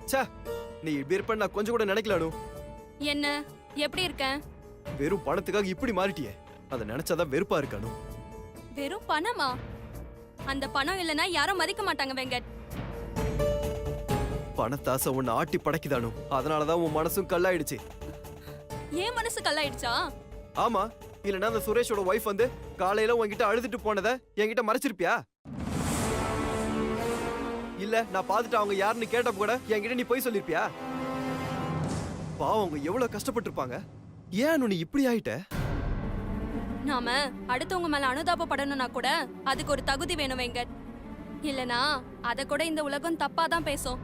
ச்சே, நீ இப்படி இருப்ப நான் கொஞ்சம் கூட நினைக்கல அனு. என்ன எப்படி இருக்க? வெறும் பணத்துக்காக இப்படி மாறிட்டியே, அதை நினைச்சாதான் வெறுப்பா இருக்கு அனு. வெறும் பணமா? அந்த பணம் இல்லனா யாரும் மதிக்க மாட்டாங்க வெங்கட். பணத்தாசை உன்னை ஆட்டி படைக்குதானு, அதனாலதான் உன் மனசும் கல்லாயிடுச்சு. ஏன் மனசு கல்லாயிடுச்சா? ஆமா, இல்லன்னா அந்த சுரேஷோட ஒய்ஃப் வந்து காலையில உன்கிட்ட அழுதுட்டு போனதை என்கிட்ட மறைச்சிருப்பியா? இல்ல நான் பார்த்துட்டு அவங்க யாருன்னு கேட்டப்ப கூட என்கிட்ட நீ போய் சொல்லிருப்பியா? பாவம், அவங்க எவ்வளவு கஷ்டப்பட்டிருப்பாங்க. ஏன் நீ இப்படி ஆயிட்ட? நாம அடுத்தவங்க மேல அனுதாபப்படணும்னா கூட அதுக்கு ஒரு தகுதி வேணும் வெங்கட். இல்லனா அத கூட இந்த உலகம் தப்பா தான் பேசும்.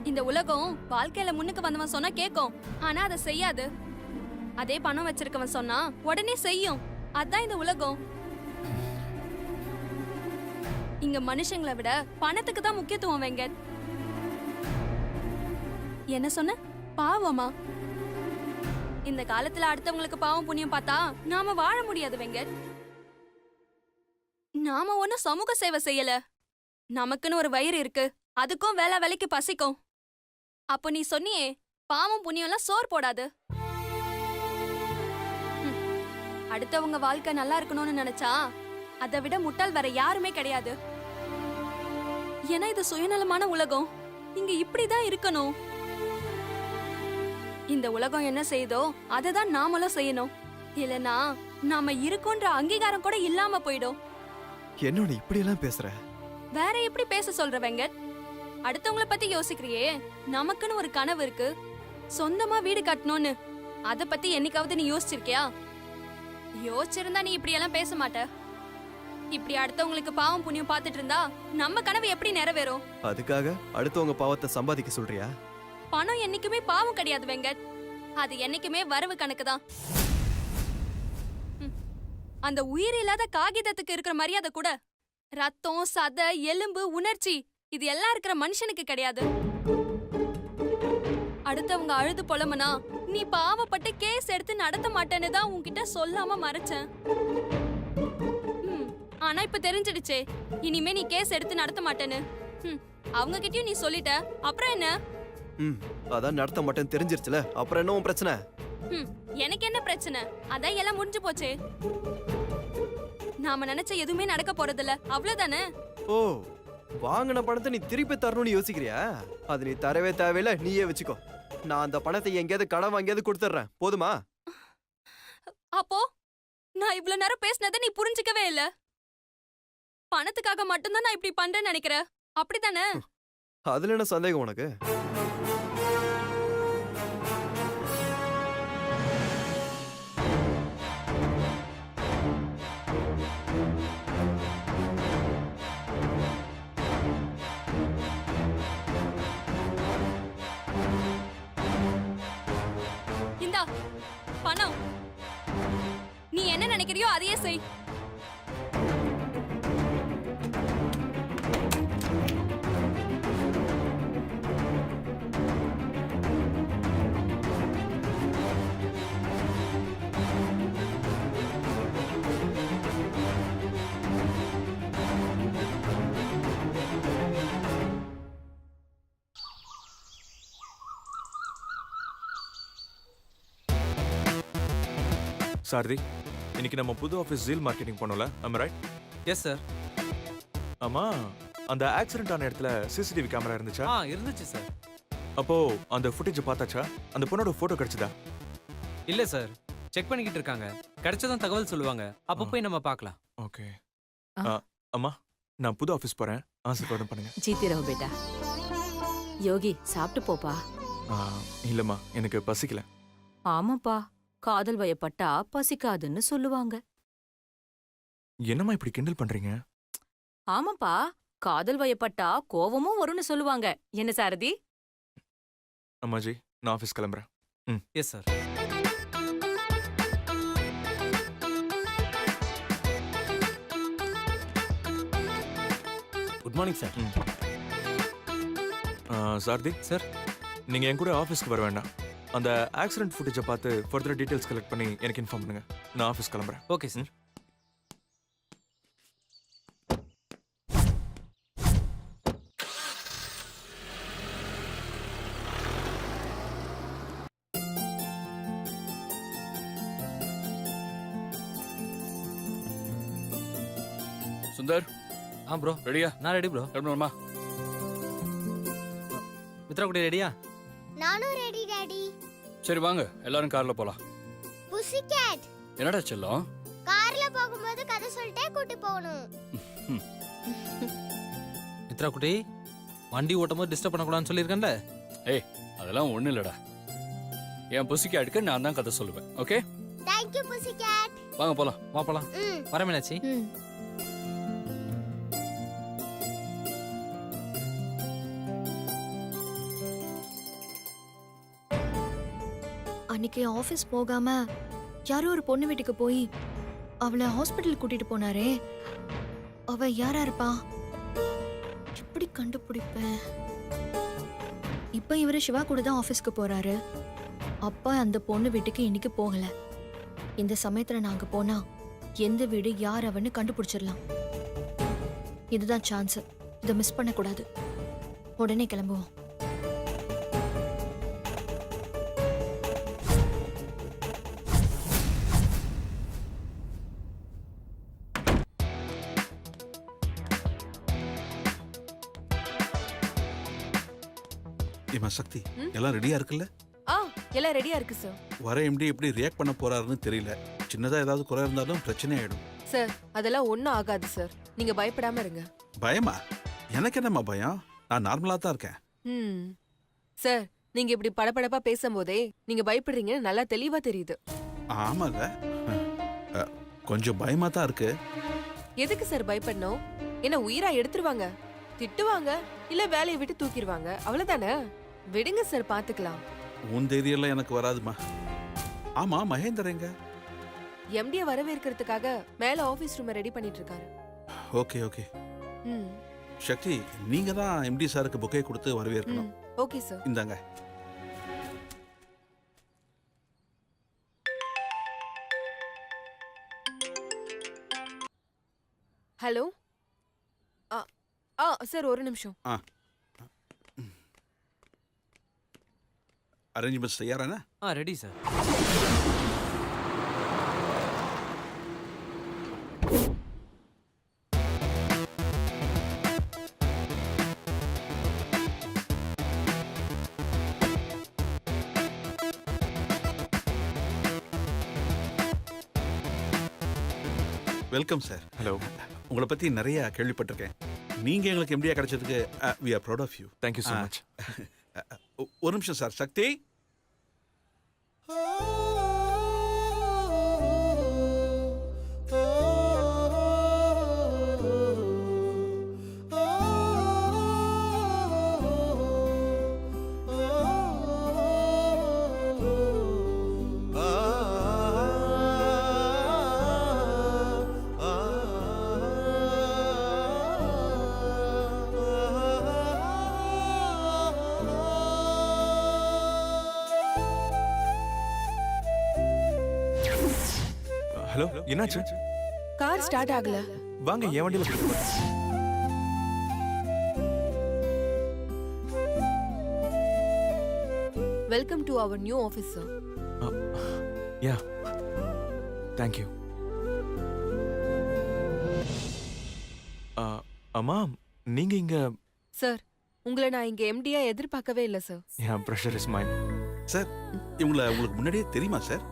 இந்த உலகம் வாழ்க்கையில முன்னுக்கு வந்தவன் சொன்னா கேட்கும், ஆனா அதை செய்யாது. அதே பணம் வச்சிருக்கவன் சொன்னா உடனே செய்யும். அதான் இந்த உலகம். இங்க மனுஷங்களை விட பணத்துக்கு தான் முக்கியத்துவம் வெங்கட். என்ன சொன்ன? பாவமா? இந்த காலத்துல அடுத்தவங்களுக்கு பாவம் புண்ணியம் பார்த்தா நாம வாழ முடியாது வெங்கட். நாம ஒன்னும் சமூக சேவை செய்யல. நமக்குன்னு ஒரு வயிறு இருக்கு, அதுக்கும் வேலை வேலைக்கு பசிக்கும். அப்போ நீ சொன்னியே பாவம் புண்ணியம் எல்லாம் சோர் போடாது. அடுத்தவங்க வாழ்க்கை நல்லா இருக்கணும்னு நினைச்சா அதை விட முட்டாள் வேற யாருமே கிடையாது. ஏன்னா இது சுயநலமான உலகம். இங்க இப்படிதான் இருக்கணும். இந்த உலகம் என்ன செய்தோ அததான் நாமளும் செய்யணும். இல்லனா நாம இருக்கோன்ற அங்கீகாரம் கூட இல்லாம போயிடும். என்ன நீ இப்படி எல்லாம் பேசுற? வேற எப்படி பேச சொல்ற வெங்கட்? அடுத்தவங்கள பத்தி யோசிக்கிறியே, நமக்குன்னு ஒரு கனவு இருக்கு, சொந்தமா வீடு கட்டணும்னு. அத பத்தி என்னைக்காவது நீ யோசிச்சிருக்கியா? யோசிச்சிருந்தா நீ இப்படி எல்லாம் பேச மாட்ட. இப்படி அடுத்தவங்களுக்கு பாவம் புண்ணியம் பார்த்துட்டு இருந்தா நம்ம கனவு எப்படி நிறைவேறும்? அதுக்காக அடுத்தவங்க பாவத்தை சம்பாதிக்க சொல்றியா? பணம் என்னைக்குமே பாவம் கிடையாது வெங்கட். அது என்னைக்குமே வரவு கணக்கு தான். அந்த உயிர் இல்லாத காகிதத்துக்கு இருக்கிற மரியாதை கூட ரத்தம், சதை, எலும்பு, உணர்ச்சி இது எல்லாம் இருக்கிற மனுஷனுக்கு கிடையாது. அடுத்தவங்க அழுது புலம்புனா நீ பாவப்பட்டு கேஸ் எடுத்து நடத்த மாட்டேன்னு தான் உன்கிட்ட சொல்லாம மறைச்சேன். ஆனா இப்ப தெரிஞ்சிடுச்சே, இனிமே நீ கேஸ் எடுத்து நடத்த மாட்டேன்னு. அவங்க கிட்டயும் நீ சொல்லிட்ட, அப்புறம் என்ன? அதான் நடத்த மாட்டேன்னு தெரிஞ்சிருச்சுல, அப்புறம் என்ன உன் பிரச்சனை? எனக்கு என்ன பிரச்சனை? அதான் எல்லாம் முடிஞ்சு போச்சே. நாம நினைச்ச எதுவுமே நடக்க போறதில்ல, அவ்வளவுதானே? ஓ, வாங்கின பணத்தை நீ திருப்பி தரணும்னு யோசிக்கிறியா? அது நீ தரவே தேவையில்ல, நீயே வச்சுக்கோ. நான் அந்த பணத்தை எங்கேயாவது கடன் வாங்கியாவது கொடுத்துட்றேன், போதுமா? அப்போ நான் இவ்வளவு நேரம் பேசினதை நீ புரிஞ்சுக்கவே இல்ல. பணத்துக்காக மட்டும்தான் நான் இப்படி பண்றேன்னு நினைக்கிறேன், அப்படித்தானே? அதுல என்ன சந்தேகம் உனக்கு? இந்தா பணம். நீ என்ன நினைக்கிறியோ அதையே செய். சாரதி, இன்னைக்கு நம்ம புது ஆஃபீஸ் ஜீல் மார்க்கெட்டிங் பண்ணோம்ல, am I right? Yes sir. ஆமா, அந்த ஆக்சிடென்ட் ஆன இடத்துல சிசிடிவி கேமரா இருந்துச்சா? இருந்துச்சு சார். அப்போ அந்த ஃபுட்டேஜ் பார்த்தாச்சா? அந்த பொண்ணோட போட்டோ கிடைச்சதா? இல்ல சார், செக் பண்ணிக்கிட்டு இருக்காங்க. கிடைச்சதும் தகவல் சொல்லுவாங்க, அப்போ போய் நம்ம பார்க்கலாம். ஓகே. அம்மா, நான் புது ஆஃபீஸ் போறேன், ஆசீர்வாதம் பண்ணுங்க. ஜீத்தி ரஹோ பேட்டா. யோகி சாப்பிட்டு போப்பா. இல்லம்மா, எனக்கு பசிக்கல. ஆமாப்பா, காதல் வயப்பட்டா பசிக்காதுன்னு சொல்லுவாங்க. என்னம்மா இப்படி கிண்டல் பண்றீங்க? ஆமாப்பா, காதல் வயப்பட்டா கோவமும் வரும்னு சொல்லுவாங்க. என்ன சாரதி? அம்மாஜி, நான் ஆஃபீஸ் கிளம்புறேன். Yes sir. Good morning sir. Sarathi sir, நீங்க என் கூட ஆஃபீஸ்க்கு வர வேண்டாம். அந்த ஆக்சிடென்ட் ஃபுட்டேஜை பார்த்து ஃபர்தர் டீடைல்ஸ் கலெக்ட் பண்ணி எனக்கு இன்ஃபார்ம் பண்ணுங்க. நான் ஆஃபீஸ் கிளம்புறேன். Okay sir. சுந்தர் ப்ரோ ரெடியா? நான் ரெடி ப்ரோ. கிளம்பணுமா? மித்ரா குட்டி ரெடியா? நானும் ரெடி டாடி. சரி வாங்க எல்லாரும் கார்ல போலாம். புசி கேட் என்னடா செல்லம்? கார்ல போகும்போது கதை சொல்லிட்டே கூட்டி போகணும். மித்ரா குட்டி வண்டி ஓட்டும் போது டிஸ்டர்ப் பண்ணக்கூடாதுன்னு சொல்லியிருக்கேன்ல. ஏய் அதெல்லாம் ஒண்ணு இல்லடா. என் புசிக்கு அடுக்க நான் தான் கதை சொல்லுவேன். Okay Thank you Bussy gate. வாங்க போலாம். வா போலாம். வர மீனாட்சி. அன்னைக்கு ஆபீஸ் போகாம யாரோ ஒரு பொண்ணு வீட்டுக்கு போய் அவளை ஹாஸ்பிட்டல் கூட்டிட்டு போனாரே, அவ யாரா இருப்பா? எப்படி கண்டுபிடிப்பேன்? இப்ப இவரு சிவா கூட தான் ஆபீஸ்க்கு போறாரு. அப்பா அந்த பொண்ணு வீட்டுக்கு இன்னைக்கு போகல. இந்த சமயத்துல நாங்க போனா எந்த வீடு யார் அவன்னு கண்டுபிடிச்சிடலாம். இதுதான் சான்ஸ். இதை மிஸ் பண்ண கூடாது. உடனே கிளம்புவோம். ஏமா சக்தி, எல்லாம் ரெடியா இருக்குல்ல? எல்லாம் ரெடியா இருக்கு சார். வர எம்டி எப்படி ரியாக்ட் பண்ண போறாருன்னு தெரியல. சின்னதா ஏதாவது குறை இருந்தாலும் பிரச்சனை ஆயிடும். சார் அதெல்லாம் ஒண்ணும் ஆகாது சார். நீங்க பயப்படாம இருங்க. பயமா? எனக்கு என்னம்மா பயம்? நான் நார்மலா தான் இருக்கேன். சார் நீங்க இப்படி படபடப்பா பேசும்போதே நீங்க பயப்படுறீங்கன்னு நல்லா தெளிவா தெரியுது. ஆமாங்க, கொஞ்சம் பயமா தான் இருக்கு. எதுக்கு சார் பயப்படணும்? என்ன உயிரா எடுத்துருவாங்க, திட்டுவாங்க, இல்ல வேலையை விட்டு தூக்கிடுவாங்க, அவ்வளவுதானே. விடுங்க சார், பாத்துக்கலாம். உன் தைரியெல்லாம் எனக்கு வராதுமா. ஆமா, மகேந்தர் எங்க? எம்டியை வரவேற்கிறதுக்காக மேல ஆபீஸ் ரூம் ரெடி பண்ணிட்டு இருக்காரு. Okay okay. சக்தி, நீங்க தான் எம்டி சாருக்கு புக்கே கொடுத்து வரவேற்கணும். Okay sir. இந்தாங்க. ஹலோ. சார் ஒரு நிமிஷம். அரேஞ்ச்மெண்ட்ஸ் தயாரானா? Ready sir. Welcome sir. Hello. உங்களை பத்தி நிறைய கேள்விப்பட்டிருக்கேன். நீங்க எங்களுக்கு எம்டியா கிடைச்சதுக்கு we are proud of you. Thank you so much. ஒரு நிமிஷம் சார். சக்தி, ஹலோ, என்னாச்சு? கார் ஸ்டார்ட் ஆகல. வாங்க என் வண்டியில போயிட்டு போறேன். Welcome to our new office sir. Yeah, thank you. அம்மா, நீங்க இங்க? சார் உங்களை நான் இங்க எம்டியா எதிர்பார்க்கவே இல்லை sir. N pressure is mind. Sir இவங்களை உங்களுக்கு முன்னாடியே தெரியுமா சார்?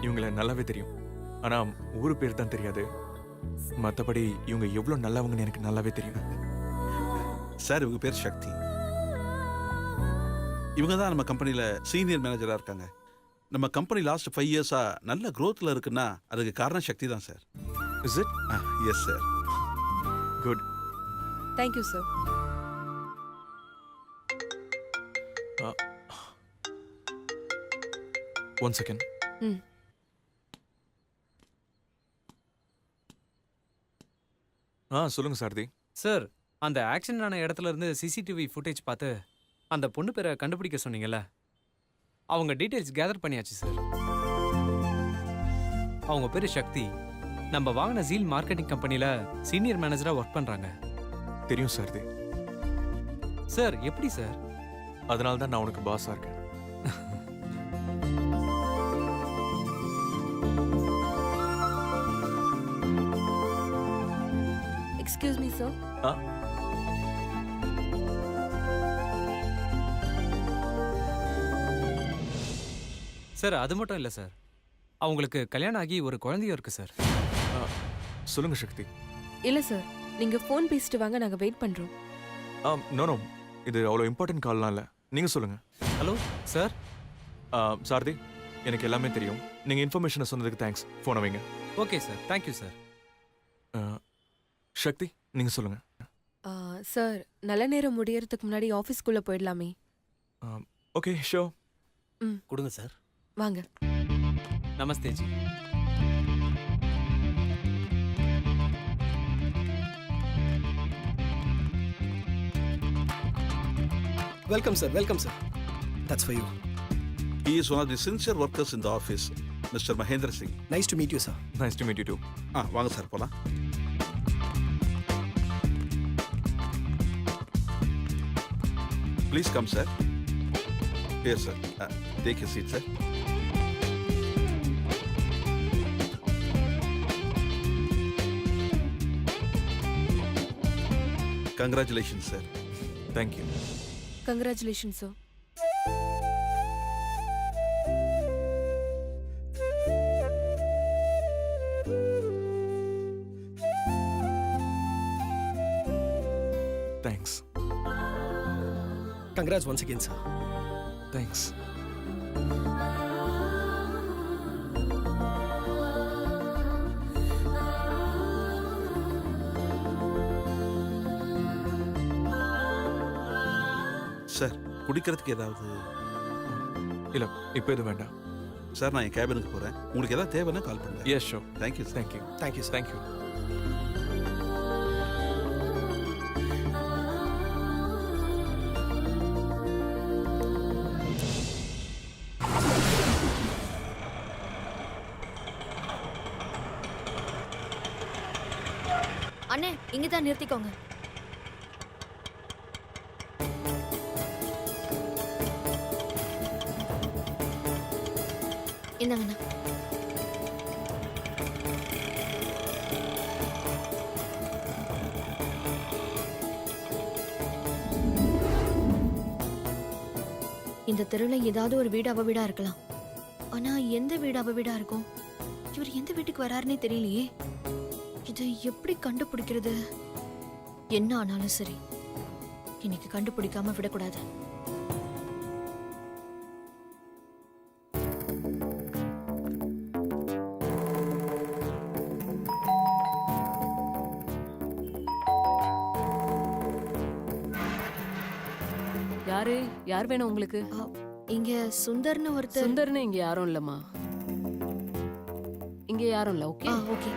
இவங்களை நல்லாவே தெரியும். ஆனா ஊரு பேர் தான் தெரியாது. மற்றபடி இவங்க எவ்வளவு நல்லவங்கன்னு எனக்கு நல்லாவே தெரியும். சார் இவங்க பேர் சக்தி. இவங்க தான் நம்ம கம்பெனில சீனியர் மேனேஜரா இருக்காங்க. நம்ம கம்பெனி லாஸ்ட் 5 இயர்ஸா நல்ல growthல இருக்குன்னா அதுக்கு காரணம் சக்தி தான் sir. Is it? S sir. Good. Thank you sir. One second. சொல்லுங்க சாரதி. சார் அந்த ஆக்சிடென்ட் ஆன இடத்துல இருந்து சிசிடிவி ஃபுட்டேஜ் பார்த்து அந்த பொண்ணு பேரை கண்டுபிடிக்க சொன்னீங்கல்ல, அவங்க டீடைல்ஸ் கேதர் பண்ணியாச்சு சார். அவங்க பேரு சக்தி. நம்ம வாங்கின ஜீல் மார்க்கெட்டிங் கம்பெனில சீனியர் மேனேஜரா ஒர்க் பண்றாங்க. தெரியும் சாரதி. சார் எப்படி சார்? அதனால தான் நான் உனக்கு பாஸா இருக்கேன். Excuse me sir. ஆ சார் அது மட்டும் இல்லை சார், அவங்களுக்கு கல்யாணம் ஆகி ஒரு குழந்தையும் இருக்கு சார். சொல்லுங்க சக்தி. இல்ல சார், நீங்க ஃபோன் பேசிட்டு வாங்க, நாங்க வெயிட் பண்றோம். நோ நோ, இது அவ்வளோ இம்பார்ட்டன்ட் கால்லாம் இல்லை. நீங்கள் சொல்லுங்கள். Hello sir. சாரதி, எனக்கு எல்லாமே தெரியும். நீங்கள் இன்ஃபர்மேஷனை சொன்னதுக்கு தேங்க்ஸ். ஃபோனை வைங்க. Okay sir, thank you sir. Sakthi, நீங்கள் சொல்லுங்கள். சார், நல்ல நேரம் முடியறதுக்கு முன்னாடி ஆஃபீஸ்க்குள்ள போயிடலாமே. ஓகே ஷோ. கொடுங்க சார். வாங்க. நமஸ்தே ஜி. Welcome sir, welcome sir. That's for you. He is one of the sincere workers in the office, Mr. Mahendra Singh. Nice to meet you sir. Nice to meet you too. வாங்க sir போலாம். Please come, sir. Here, sir. Take a seat, sir. Congratulations, sir. Thank you. Congratulation sir. Thanks. Congrats once again sir. Thanks. Sir, குடிக்கிறதுக்கு ஏதாவது? இல்லை, இப்போ எதுவும் வேண்டாம். Sir, நான் என் கேபினுக்கு போகிறேன். உங்களுக்கு ஏதாவது தேவைன்னா கால் பண்ணுங்க. Yes sure. Thank you sir. Thank you. Thank you sir. Thank you. அண்ணே, இங்க தான் நிறுத்திக்கோங்க. இந்தாங்கண்ணா. இந்த தெருவில் ஏதாவது ஒரு வீடு அவ வீடா இருக்கலாம். ஆனா எந்த வீடு அவ வீடா இருக்கும்? இவர் எந்த வீட்டுக்கு வராருன்னே தெரியலையே. இதை எப்படி கண்டுபிடிக்கிறது? என்ன ஆனாலும் சரி, இன்னைக்கு கண்டுபிடிக்காம விடக்கூடாது. யார் வேணும் உங்களுக்கு? இங்க சுந்தர்னு ஒருத்தர். சுந்தர்னு இங்க யாரும் இல்லம்மா. இங்க யாரும் இல்ல. Okay okay.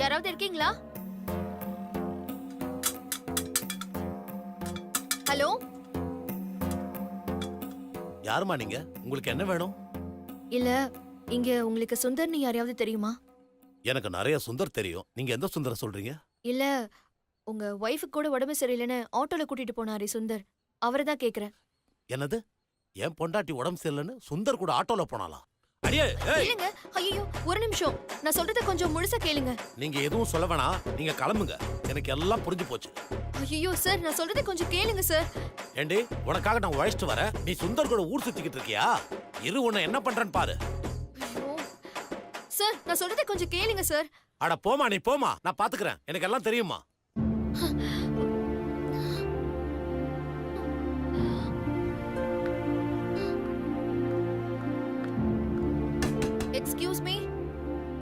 யாராவது இருக்கீங்களா? ஹலோ, யாருமா நீங்க? உங்களுக்கு என்ன வேணும்? இல்ல, இங்க உங்களுக்கு சுந்தர்னு யாரையாவது தெரியுமா? எனக்கு நிறைய சுந்தர் தெரியும். நீங்க எந்த சுந்தர சொல்றீங்க? இல்ல, உங்க ஒய்ஃபுக்கு கூட உடம்பு சரியில்லைன்னு ஆட்டோல கூட்டிட்டு போனாரே சுந்தர், அவரை தான் கேக்குறேன். என்னது? என் பொண்டாட்டி உடம்பு சரியில்லைன்னு சுந்தர் கூட ஆட்டோல போனாலாம்? அடியே, ஏய்! இல்லங்க, ஐயோ, ஒரு நிமிஷம், நான் சொல்றத கொஞ்சம் முழுசா கேளுங்க. நீங்க எதுவும் சொல்ல வேணாம், நீங்க கிளம்புங்க. எனக்கு எல்லாம் புரிஞ்சு போச்சு. ஐயோ சார், நான் சொல்றத கொஞ்சம் கேளுங்க சார். ஏண்டி, உனக்காக நான் உழைச்சிட்டு வரேன், நீ சுந்தர் கூட ஊர் சுத்திக்கிட்டு இருக்கியா? இரு, உன்னை என்ன பண்றேன்னு பாரு. ஐயோ சார், நான் சொல்றத கொஞ்சம் கேளுங்க சார். அட போமா, நீ போமா, நான் பாத்துக்கிறேன். எனக்கு எல்லாம் தெரியுமா.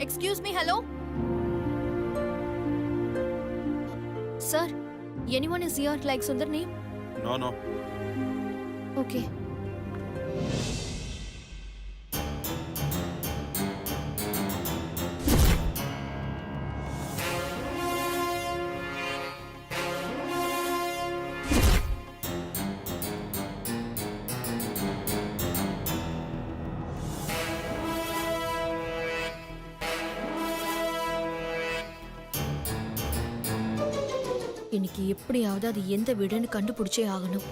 Excuse me, hello sir. anyone is here like Sundar name? No. Okay. இன்னைக்கு எப்படியாவது அது எந்த வீடுன்னு கண்டுபிடிச்சே ஆகணும்.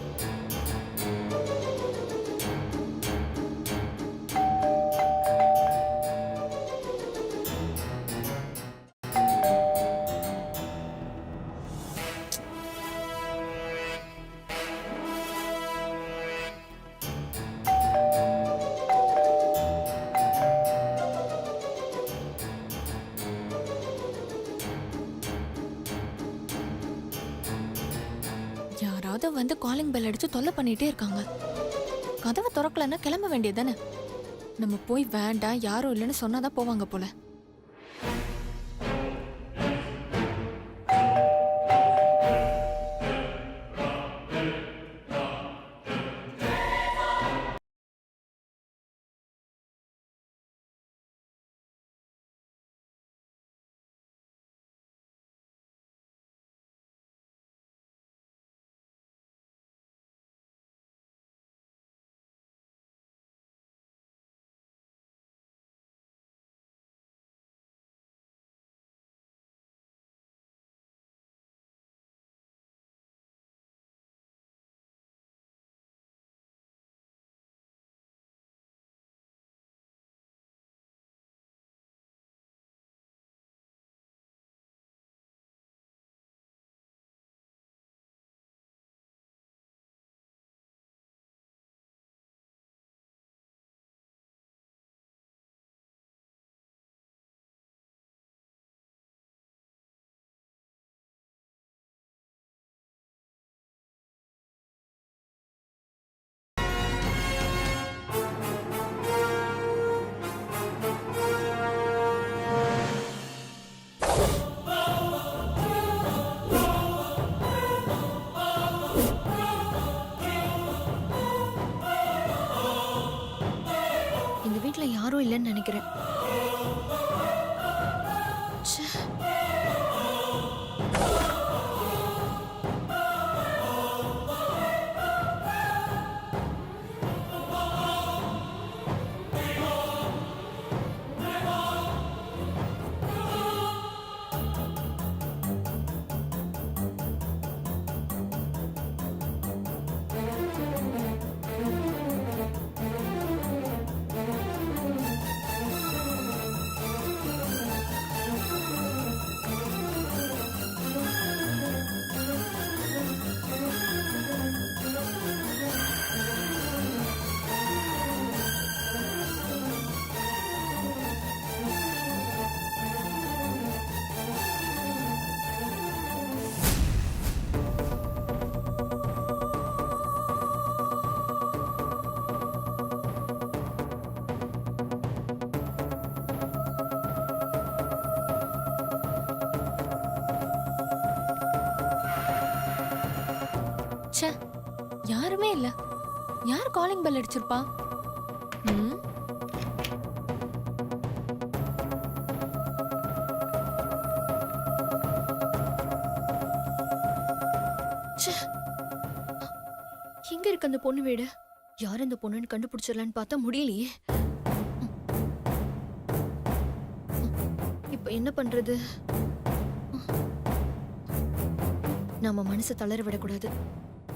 யாராவது வந்து காலிங் பெல் அடிச்சு தொல்லை பண்ணிட்டே இருக்காங்க. கதவை திறக்கலன்னா கிளம்ப வேண்டியதானே. நம்ம போய் வேண்டாம் யாரும் இல்லைன்னு சொன்னாதான் போவாங்க போல. இந்த வீட்ல யாரும் இல்லைன்னு நினைக்கிறேன். ச்சே. ச்சே, யாருமே இல்ல. யார் காலிங் பெல் அடிச்சிருப்பா? ம். ச்சே. எங்க இருக்கு அந்த பொண்ணு வீடு? யார் இந்த பொண்ணுன்னு கண்டுபிடிச்சிடலான்னு பார்த்தா முடியலையே. இப்ப என்ன பண்றது? நாம மனசை தளர விடக்கூடாது.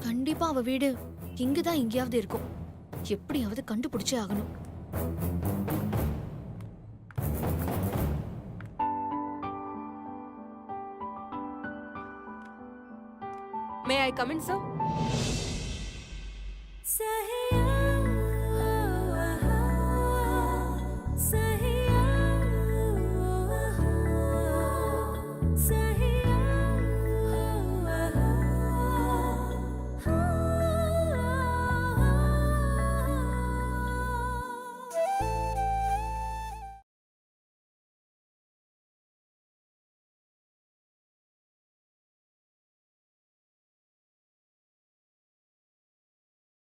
கண்டிப்பா அவ வீடு இங்கதான் எங்கேயாவது இருக்கும். எப்படியாவது கண்டுபிடிச்சே ஆகணும். மே ஐ கம் இன், சார்?